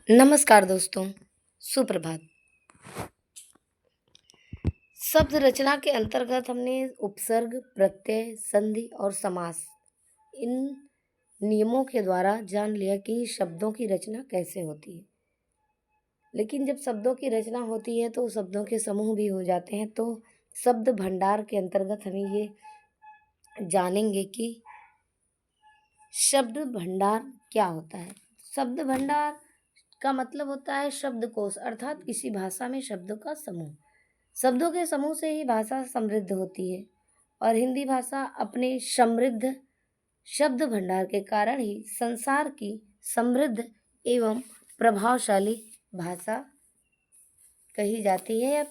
नमस्कार दोस्तों, सुप्रभात। शब्द रचना के अंतर्गत हमने उपसर्ग, प्रत्यय, संधि और समास इन नियमों के द्वारा जान लिया कि शब्दों की रचना कैसे होती है। लेकिन जब शब्दों की रचना होती है तो शब्दों के समूह भी हो जाते हैं। तो शब्द भंडार के अंतर्गत हमें ये जानेंगे कि शब्द भंडार क्या होता है। शब्द भंडार का मतलब होता है शब्दकोश, अर्थात किसी भाषा में शब्दों का समूह। शब्दों के समूह से ही भाषा समृद्ध होती है और हिंदी भाषा अपने समृद्ध शब्द भंडार के कारण ही संसार की समृद्ध एवं प्रभावशाली भाषा कही जाती है या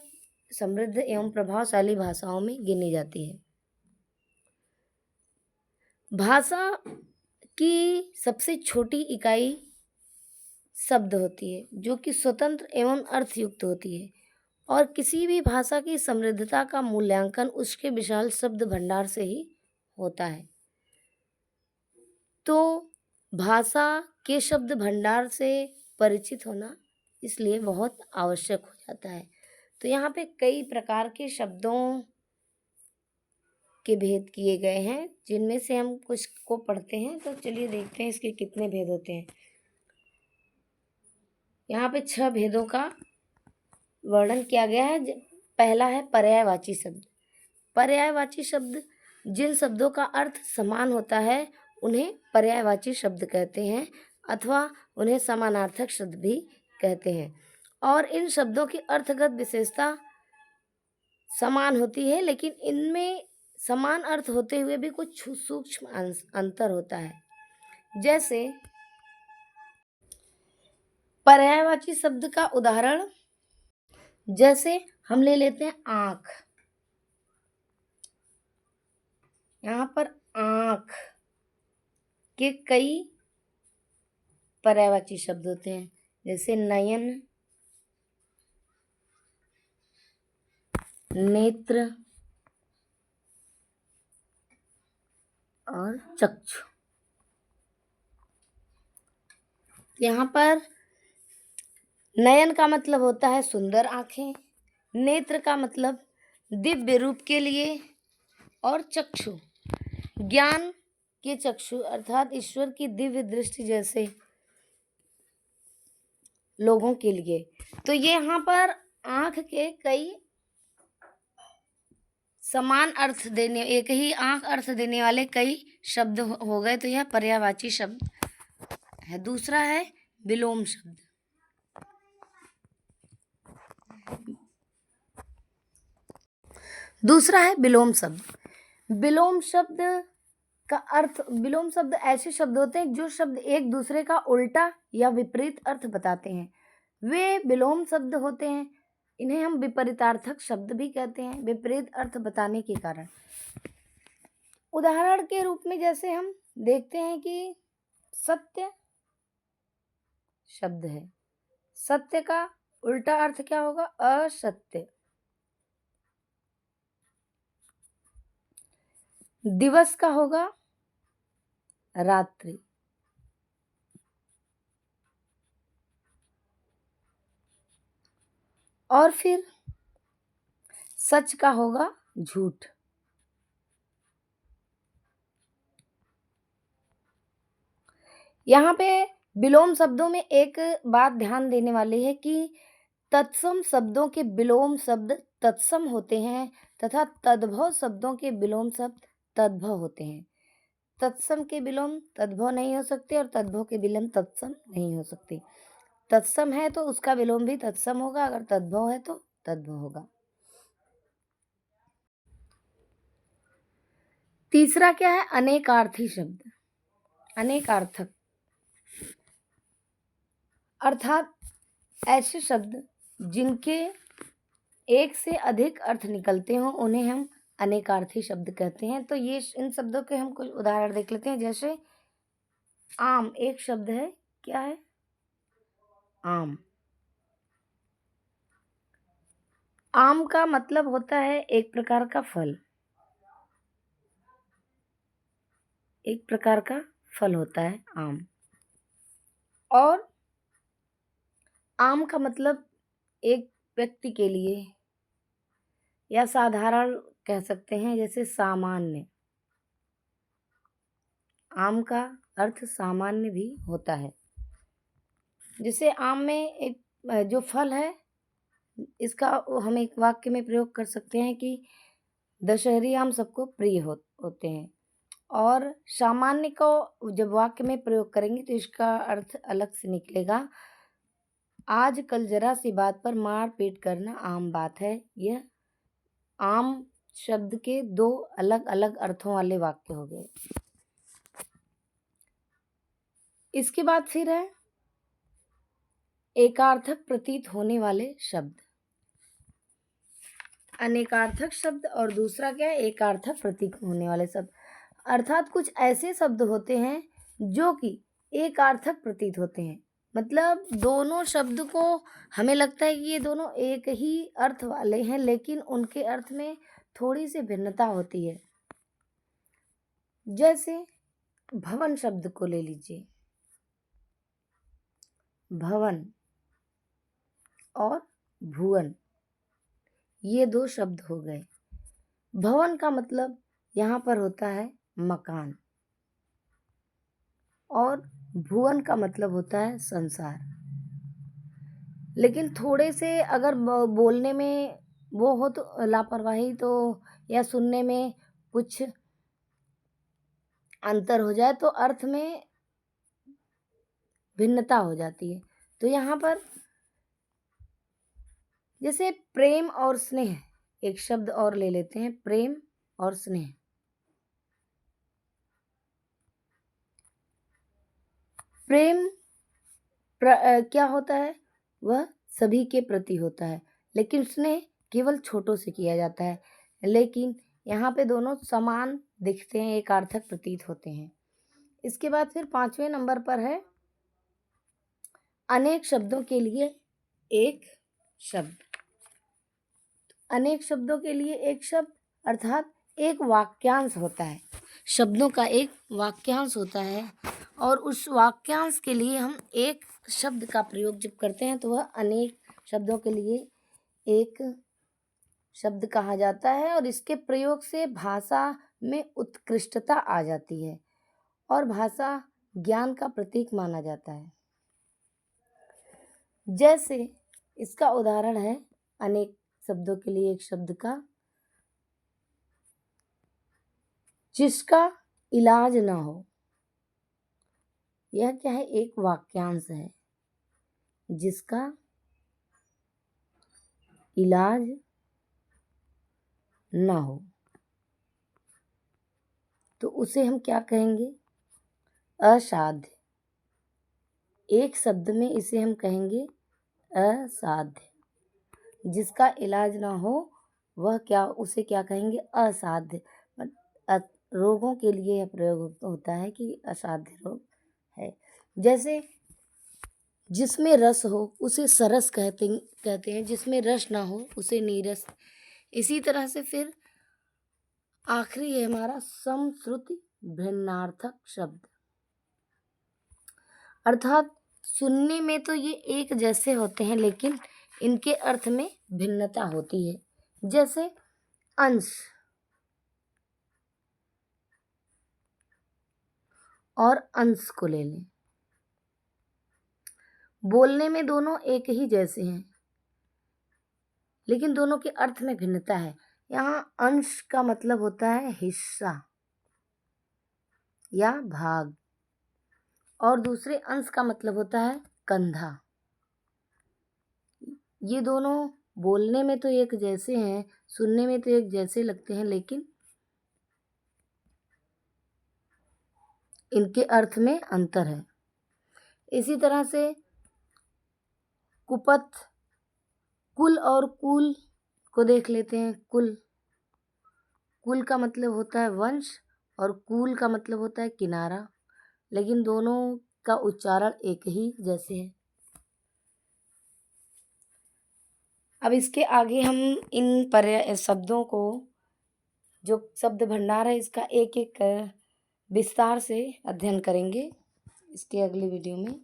समृद्ध एवं प्रभावशाली भाषाओं में गिनी जाती है। भाषा की सबसे छोटी इकाई शब्द होती है जो कि स्वतंत्र एवं अर्थयुक्त होती है और किसी भी भाषा की समृद्धता का मूल्यांकन उसके विशाल शब्द भंडार से ही होता है। तो भाषा के शब्द भंडार से परिचित होना इसलिए बहुत आवश्यक हो जाता है। तो यहाँ पे कई प्रकार के शब्दों के भेद किए गए हैं जिनमें से हम कुछ को पढ़ते हैं। तो चलिए देखते हैं इसके कितने भेद होते हैं। यहाँ पे 6 भेदों का वर्णन किया गया है। पहला है पर्यायवाची शब्द। पर्यायवाची शब्द जिन शब्दों का अर्थ समान होता है उन्हें पर्यायवाची शब्द कहते हैं अथवा उन्हें समानार्थक शब्द भी कहते हैं। और इन शब्दों की अर्थगत विशेषता समान होती है, लेकिन इनमें समान अर्थ होते हुए भी कुछ सूक्ष्म अंतर होता है। जैसे पर्यायवाची शब्द का उदाहरण जैसे हम ले लेते हैं आँख। यहाँ पर आँख के कई पर्यायवाची शब्द होते हैं, जैसे नयन, नेत्र और चक्षु। यहाँ पर नयन का मतलब होता है सुंदर आँखें, नेत्र का मतलब दिव्य रूप के लिए और चक्षु ज्ञान के चक्षु अर्थात ईश्वर की दिव्य दृष्टि जैसे लोगों के लिए। तो ये यहाँ पर आँख के कई समान अर्थ देने, एक ही आँख अर्थ देने वाले कई शब्द हो गए। तो यह पर्यायवाची शब्द है। दूसरा है विलोम शब्द। दूसरा है विलोम शब्द। विलोम शब्द का अर्थ, विलोम शब्द ऐसे शब्द होते हैं जो शब्द एक दूसरे का उल्टा या विपरीत अर्थ बताते हैं, वे विलोम शब्द होते हैं। इन्हें हम विपरीतार्थक शब्द भी कहते हैं, विपरीत अर्थ बताने के कारण। उदाहरण के रूप में जैसे हम देखते हैं कि सत्य शब्द है, सत्य का उल्टा अर्थ क्या होगा? असत्य। दिवस का होगा रात्रि। और फिर सच का होगा झूठ। यहाँ पे विलोम शब्दों में एक बात ध्यान देने वाली है कि तत्सम शब्दों के विलोम शब्द तत्सम होते हैं तथा तद्भव शब्दों के विलोम शब्द तद्भव होते हैं। तत्सम के विलोम तद्भव नहीं हो सकते और तद्भव के विलोम तत्सम नहीं हो सकते। तत्सम है तो उसका विलोम भी तत्सम होगा, अगर तद्भव है तो तद्भव होगा। तीसरा क्या है? अनेकार्थी शब्द। अनेकार्थक अर्थात ऐसे शब्द जिनके एक से अधिक अर्थ निकलते हों उन्हें हम अनेकार्थी शब्द कहते हैं। तो ये इन शब्दों के हम कुछ उदाहरण देख लेते हैं। जैसे आम एक शब्द है, क्या है? आम। आम का मतलब होता है एक प्रकार का फल, एक प्रकार का फल होता है आम। और आम का मतलब एक व्यक्ति के लिए या साधारण कह सकते हैं, जैसे सामान्य। आम का अर्थ सामान्य भी होता है। जैसे आम में एक जो फल है, इसका हम एक वाक्य में प्रयोग कर सकते हैं कि दशहरी आम सबको प्रिय होते हैं। और सामान्य को जब वाक्य में प्रयोग करेंगे तो इसका अर्थ अलग से निकलेगा। आजकल जरा सी बात पर मार पीट करना आम बात है। यह आम शब्द के दो अलग अलग अर्थों वाले वाक्य हो गए। इसके बाद फिर है एकार्थक प्रतीत होने वाले शब्द। अनेकार्थक शब्द और दूसरा क्या है, एकार्थक प्रतीत होने वाले शब्द। अर्थात कुछ ऐसे शब्द होते हैं जो कि एकार्थक प्रतीत होते हैं, मतलब दोनों शब्द को हमें लगता है कि ये दोनों एक ही अर्थ वाले हैं, लेकिन उनके अर्थ में थोड़ी सी भिन्नता होती है। जैसे भवन शब्द को ले लीजिए। भवन और भुवन, ये दो शब्द हो गए। भवन का मतलब यहाँ पर होता है मकान, और भुवन का मतलब होता है संसार। लेकिन थोड़े से अगर बोलने में वो हो तो लापरवाही, तो या सुनने में कुछ अंतर हो जाए तो अर्थ में भिन्नता हो जाती है। तो यहाँ पर जैसे प्रेम और स्नेह, एक शब्द और ले लेते हैं, प्रेम और स्नेह। प्रेम क्या होता है, वह सभी के प्रति होता है, लेकिन स्नेह केवल छोटों से किया जाता है। लेकिन यहाँ पे दोनों समान दिखते हैं, एक अर्थक प्रतीत होते हैं। इसके बाद फिर 5वें नंबर पर है अनेक शब्दों के लिए एक शब्द। अनेक शब्दों के लिए एक शब्द अर्थात एक वाक्यांश होता है। शब्दों का एक वाक्यांश होता है, और उस वाक्यांश के लिए हम एक शब्द का प्रयोग जब करते हैं तो वह अनेक शब्दों के लिए एक शब्द कहा जाता है। और इसके प्रयोग से भाषा में उत्कृष्टता आ जाती है और भाषा ज्ञान का प्रतीक माना जाता है। जैसे इसका उदाहरण है अनेक शब्दों के लिए एक शब्द का, जिसका इलाज ना हो। यह क्या है, एक वाक्यांश है, जिसका इलाज ना हो, तो उसे हम क्या कहेंगे, असाध्य। एक शब्द में इसे हम कहेंगे असाध्य। जिसका इलाज ना हो वह क्या, उसे क्या कहेंगे, असाध्य। रोगों के लिए यह प्रयोग होता है कि असाध्य रोग है। जैसे जिसमें रस हो उसे सरस कहते हैं, जिसमें रस ना हो उसे नीरस। इसी तरह से फिर आखिरी है हमारा समश्रुति भिन्नार्थक शब्द। अर्थात सुनने में तो ये एक जैसे होते हैं, लेकिन इनके अर्थ में भिन्नता होती है। जैसे अंश और अंश को ले लें, बोलने में दोनों एक ही जैसे हैं, लेकिन दोनों के अर्थ में भिन्नता है। यहाँ अंश का मतलब होता है हिस्सा या भाग, और दूसरे अंश का मतलब होता है कंधा। ये दोनों बोलने में तो एक जैसे हैं, सुनने में तो एक जैसे लगते हैं, लेकिन इनके अर्थ में अंतर है। इसी तरह से कुपथ, कुल और कुल को देख लेते हैं। कुल का मतलब होता है वंश, और कुल का मतलब होता है किनारा, लेकिन दोनों का उच्चारण एक ही जैसे है। अब इसके आगे हम इन शब्दों को, जो शब्द भंडार है, इसका एक एक विस्तार से अध्ययन करेंगे इसके अगली वीडियो में।